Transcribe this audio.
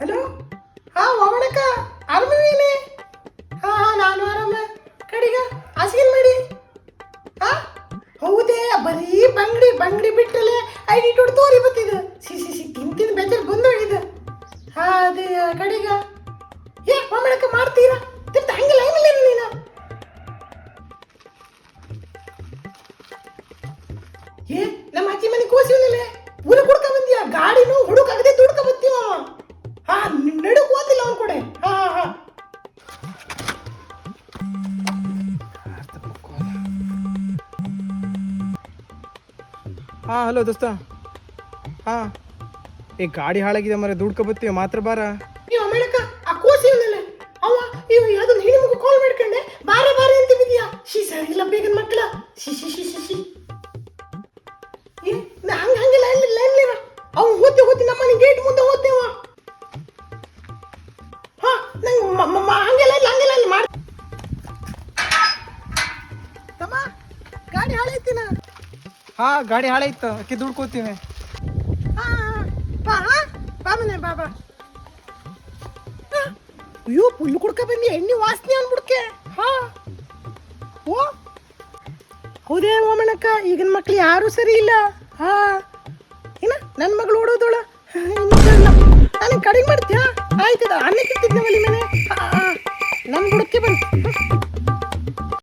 Hello, ಹಾ ವಮನಕ್ಕ, ಆರಾಮಿದ್ದೀನಿ. ಹಾ ಹಾ ನಾನು ಆರಾಮ. ಕಡಿಗ ಹಾಸಿಗೆಲ್ ಮಾಡಿ. ಹಾ ಹೌದೇ, ಬರೀ ಬಂಗಡಿ ಬಂಗಡಿ ಬಿಟ್ಟಲೆ ಐಡಿಟೋಡ್ ತೋರಿ ಬತ್ತಿದ. ಸಿ ತಿಂತಿನ ಬೇಜಾರು ಬಂದೋಗಿದ. ಹಾ ಅದೇ ಕಡಿಗ ಏ ವಮನಕ್ಕ ಮಾಡ್ತೀರಾ ತಿಂತ ಹಂಗಿಲ್ಲ ಹಂಗಿಲ್ಲ ನೀನು. ಏ ನಮ್ಮ ಅಜ್ಜಿ ಮನೆ ಕೋಸಿವನಲ್ಲೇ ಊರ ಕುಡ್ಕ ಬಂದಿಯ ಗಾಡಿನೂ ಹುಡುಕಾಗದೆ ದುಡ್ಕ ಬತ್ತೀವ. ಹಾ ನಡುಕ್ ಓದಿಲ್ಲ ಅವನ ಕಡೆ. ಹಾ ಹಾ ಹಾಂ ಹಲೋ ದೋಸ್ತ. ಹಾಂ ಈ ಗಾಡಿ ಹಾಳಾಗಿದೆ ಮರ ದುಡ್ಕೊ ಬತ್ತೀವಿ ಮಾತ್ರ ಬಾರ. ನೀವು ಅಮೇಳಕ ಆ ಕೋಸಿವನಲ್ಲೇ ಅವ ಇವ್ ಯಾವ್ದೊಂದು ಹೆಣ್ಣು ಮಗು ಕಾಲ್ ಮಾಡ್ಕೊಂಡೆ ಬಾರೆ ಬಾರೆ ಅಂತ ಬಿದ್ದಿಯಾ. ಸರಿ ಇಲ್ಲ ಬೇಗನ್ ಮಕ್ಕಳ. ಶಿ ಏ ಹಂಗಿಲ್ಲ ಲೈನ್ಲಿರ ಅವ್ನು ಹೋತಿ ನಮ್ಮನೆ ಗೇಟ್ ಮುಂದೆ ಹೋಗ್ತೇವ. ಹಾ ನಂಗೆ ಹಂಗೆಲ್ಲ ಮಾಡಿ ತಮ್ಮ ಗಾಡಿ ಹಾಳೈತಿನ. ಹಾಂ ಗಾಡಿ ಹಾಳಾಯ್ತು ಅಕ್ಕಿ ದುಡ್ಕೋತೀವಿ. ಹಾ ಬಾ ಬಾ ಮನೆ ಬಾ ಬಾ. ಅಯ್ಯೋ ಪುಲ್ಲು ಕುಡ್ಕ ಬಂದಿ ಎಣ್ಣೆ ವಾಸನೆ ಅನ್ಬಿಡ್ಕೆ. ಹಾ ಓ ಹೌದೇ ಓಮಣ್ಣಕ್ಕ, ಈಗಿನ ಮಕ್ಳು ಯಾರೂ ಸರಿ ಇಲ್ಲ. ಹಾ ಏನ ನನ್ನ ಮಗಳು ಓಡೋದೋಳ ನನಗೆ ಕಡಿಮೆ ಮಾಡ್ತೀಯಾ? ಆಯ್ತದ ಅನ್ನಕ್ಕಿಟ್ಟಿದ್ನವಲ್ಲಿ ಮನೆ. ನಮ್ಮ ಬುಡಕ್ಕೆ ಬಂದು